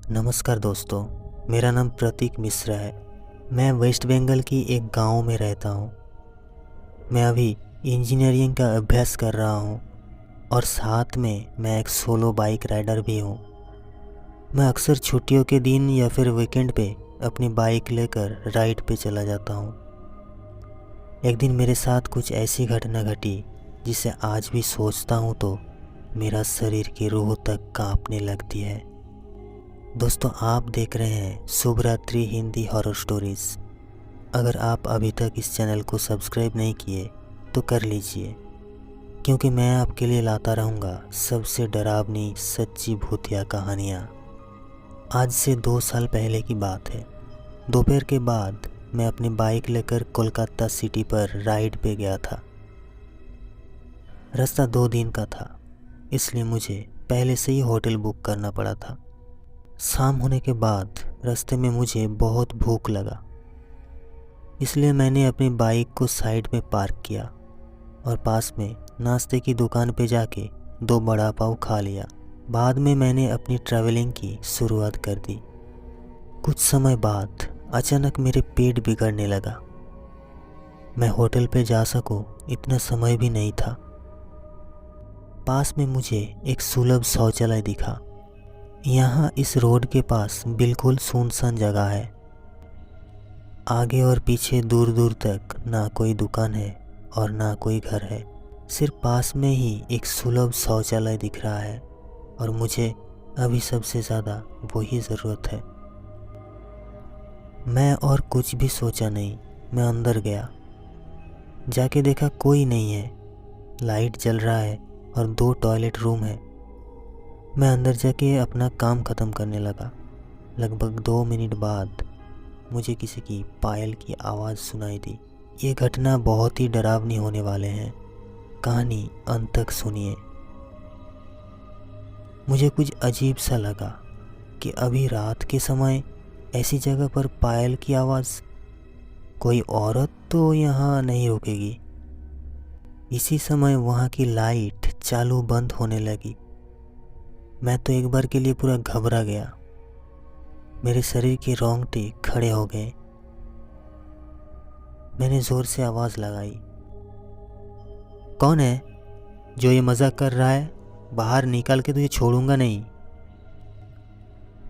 नमस्कार दोस्तों, मेरा नाम प्रतीक मिश्रा है। मैं वेस्ट बंगाल की एक गांव में रहता हूं। मैं अभी इंजीनियरिंग का अभ्यास कर रहा हूं और साथ में मैं एक सोलो बाइक राइडर भी हूं। मैं अक्सर छुट्टियों के दिन या फिर वीकेंड पे अपनी बाइक लेकर राइड पे चला जाता हूं। एक दिन मेरे साथ कुछ ऐसी घटना घटी जिसे आज भी सोचता हूं तो मेरा शरीर की रूह तक कांपने लगती है। दोस्तों, आप देख रहे हैं शुभ रात्रि हिंदी हॉरर स्टोरीज। अगर आप अभी तक इस चैनल को सब्सक्राइब नहीं किए तो कर लीजिए, क्योंकि मैं आपके लिए लाता रहूँगा सबसे डरावनी सच्ची भूतिया कहानियाँ। आज से 2 साल पहले की बात है। दोपहर के बाद मैं अपनी बाइक लेकर कोलकाता सिटी पर राइड पे गया था। रास्ता 2 दिन का था, इसलिए मुझे पहले से ही होटल बुक करना पड़ा था। शाम होने के बाद रास्ते में मुझे बहुत भूख लगा, इसलिए मैंने अपनी बाइक को साइड में पार्क किया और पास में नाश्ते की दुकान पे जाके 2 बड़ा पाव खा लिया। बाद में मैंने अपनी ट्रैवलिंग की शुरुआत कर दी। कुछ समय बाद अचानक मेरे पेट बिगड़ने लगा। मैं होटल पे जा सकूं इतना समय भी नहीं था। पास में मुझे एक सुलभ शौचालय दिखा। यहाँ इस रोड के पास बिल्कुल सुनसान जगह है। आगे और पीछे दूर दूर तक ना कोई दुकान है और ना कोई घर है। सिर्फ पास में ही एक सुलभ शौचालय दिख रहा है और मुझे अभी सबसे ज़्यादा वही ज़रूरत है। मैं और कुछ भी सोचा नहीं, मैं अंदर गया। जाके देखा कोई नहीं है। लाइट जल रहा है और 2 टॉयलेट रूम है। मैं अंदर जाके अपना काम ख़त्म करने लगा। लगभग 2 मिनट बाद मुझे किसी की पायल की आवाज़ सुनाई दी। ये घटना बहुत ही डरावनी होने वाले हैं। कहानी अंत तक सुनिए। मुझे कुछ अजीब सा लगा कि अभी रात के समय ऐसी जगह पर पायल की आवाज़। कोई औरत तो यहाँ नहीं रुकेगी। इसी समय वहाँ की लाइट चालू बंद होने लगी। मैं तो एक बार के लिए पूरा घबरा गया। मेरे शरीर के रोंगटे खड़े हो गए। मैंने ज़ोर से आवाज़ लगाई, कौन है जो ये मजाक कर रहा है? बाहर निकाल के तुझे छोड़ूंगा नहीं।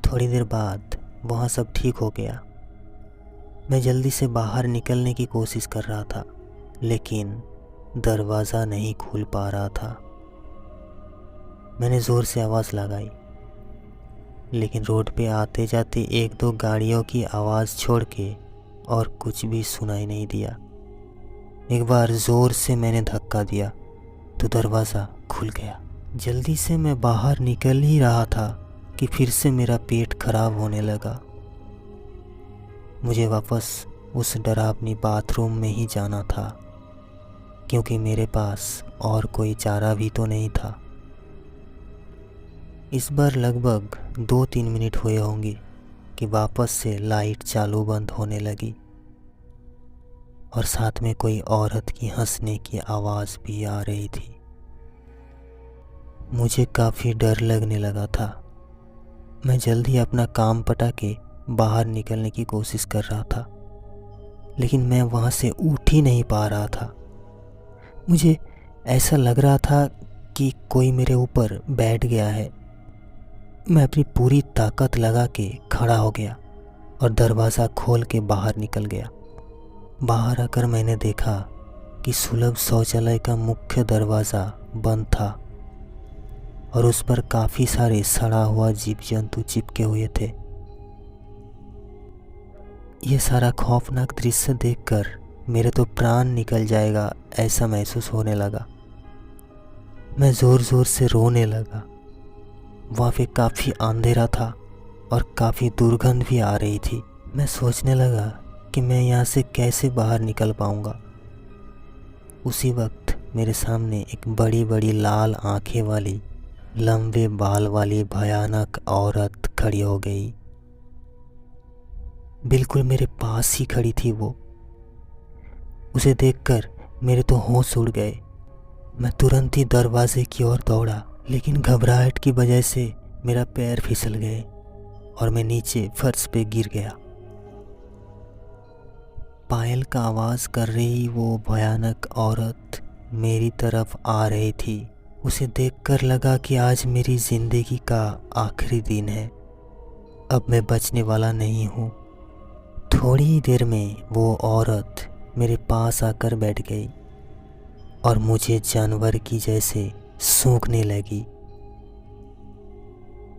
थोड़ी देर बाद वहाँ सब ठीक हो गया। मैं जल्दी से बाहर निकलने की कोशिश कर रहा था, लेकिन दरवाज़ा नहीं खुल पा रहा था। मैंने ज़ोर से आवाज़ लगाई, लेकिन रोड पे आते जाते 1-2 गाड़ियों की आवाज़ छोड़ के और कुछ भी सुनाई नहीं दिया। एक बार ज़ोर से मैंने धक्का दिया तो दरवाज़ा खुल गया। जल्दी से मैं बाहर निकल ही रहा था कि फिर से मेरा पेट खराब होने लगा। मुझे वापस उस डरावनी बाथरूम में ही जाना था, क्योंकि मेरे पास और कोई चारा भी तो नहीं था। इस बार लगभग 2-3 मिनट हुए होंगे कि वापस से लाइट चालू बंद होने लगी और साथ में कोई औरत की हंसने की आवाज़ भी आ रही थी। मुझे काफ़ी डर लगने लगा था। मैं जल्दी अपना काम पटा के बाहर निकलने की कोशिश कर रहा था, लेकिन मैं वहाँ से उठ ही नहीं पा रहा था। मुझे ऐसा लग रहा था कि कोई मेरे ऊपर बैठ गया है। मैं अपनी पूरी ताकत लगा के खड़ा हो गया और दरवाज़ा खोल के बाहर निकल गया। बाहर आकर मैंने देखा कि सुलभ शौचालय का मुख्य दरवाज़ा बंद था और उस पर काफ़ी सारे सड़ा हुआ जीव जंतु चिपके हुए थे। ये सारा खौफनाक दृश्य देखकर मेरे तो प्राण निकल जाएगा ऐसा महसूस होने लगा। मैं ज़ोर ज़ोर से रोने लगा। वहाँ पे काफ़ी अंधेरा था और काफ़ी दुर्गंध भी आ रही थी। मैं सोचने लगा कि मैं यहाँ से कैसे बाहर निकल पाऊँगा। उसी वक्त मेरे सामने एक बड़ी बड़ी लाल आंखें वाली, लंबे बाल वाली भयानक औरत खड़ी हो गई। बिल्कुल मेरे पास ही खड़ी थी वो। उसे देखकर मेरे तो होश उड़ गए। मैं तुरंत ही दरवाजे की ओर दौड़ा, लेकिन घबराहट की वजह से मेरा पैर फिसल गए और मैं नीचे फर्श पे गिर गया। पायल का आवाज़ कर रही वो भयानक औरत मेरी तरफ आ रही थी। उसे देखकर लगा कि आज मेरी ज़िंदगी का आखिरी दिन है। अब मैं बचने वाला नहीं हूँ। थोड़ी ही देर में वो औरत मेरे पास आकर बैठ गई और मुझे जानवर की जैसे सूंघने लगी।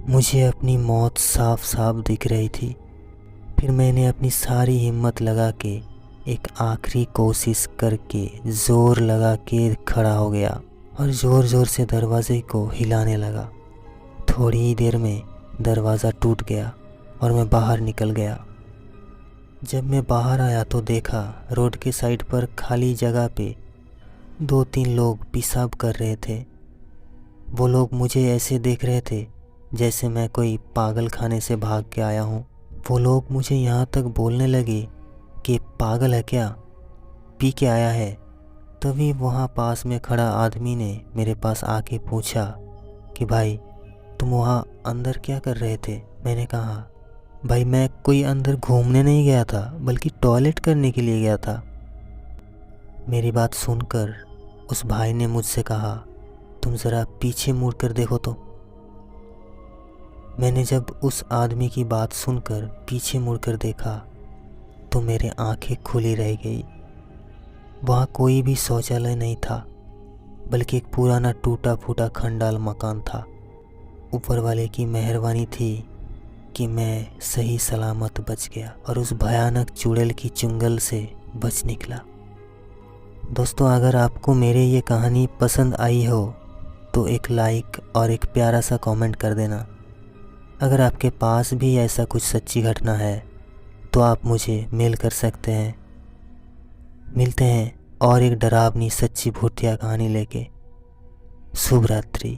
मुझे अपनी मौत साफ साफ दिख रही थी। फिर मैंने अपनी सारी हिम्मत लगा के एक आखिरी कोशिश करके ज़ोर लगा के खड़ा हो गया और ज़ोर ज़ोर से दरवाजे को हिलाने लगा। थोड़ी ही देर में दरवाज़ा टूट गया और मैं बाहर निकल गया। जब मैं बाहर आया तो देखा रोड के साइड पर खाली जगह पे 2-3 लोग पेशाब कर रहे थे। वो लोग मुझे ऐसे देख रहे थे जैसे मैं कोई पागल खाने से भाग के आया हूँ। वो लोग मुझे यहाँ तक बोलने लगे कि पागल है क्या, पी के आया है। तभी वहाँ पास में खड़ा आदमी ने मेरे पास आके पूछा कि भाई तुम वहाँ अंदर क्या कर रहे थे। मैंने कहा भाई मैं कोई अंदर घूमने नहीं गया था बल्कि टॉयलेट करने के लिए गया था। मेरी बात सुनकर उस भाई ने मुझसे कहा तुम ज़रा पीछे मुड़ कर देखो तो। मैंने जब उस आदमी की बात सुनकर पीछे मुड़कर देखा तो मेरे आंखें खुली रह गई। वहाँ कोई भी शौचालय नहीं था बल्कि एक पुराना टूटा फूटा खंडाल मकान था। ऊपर वाले की मेहरबानी थी कि मैं सही सलामत बच गया और उस भयानक चुड़ैल की चुंगल से बच निकला। दोस्तों, अगर आपको मेरे ये कहानी पसंद आई हो तो एक लाइक और एक प्यारा सा कमेंट कर देना। अगर आपके पास भी ऐसा कुछ सच्ची घटना है तो आप मुझे मेल कर सकते हैं। मिलते हैं और एक डरावनी सच्ची भूतिया कहानी लेके। शुभ रात्रि।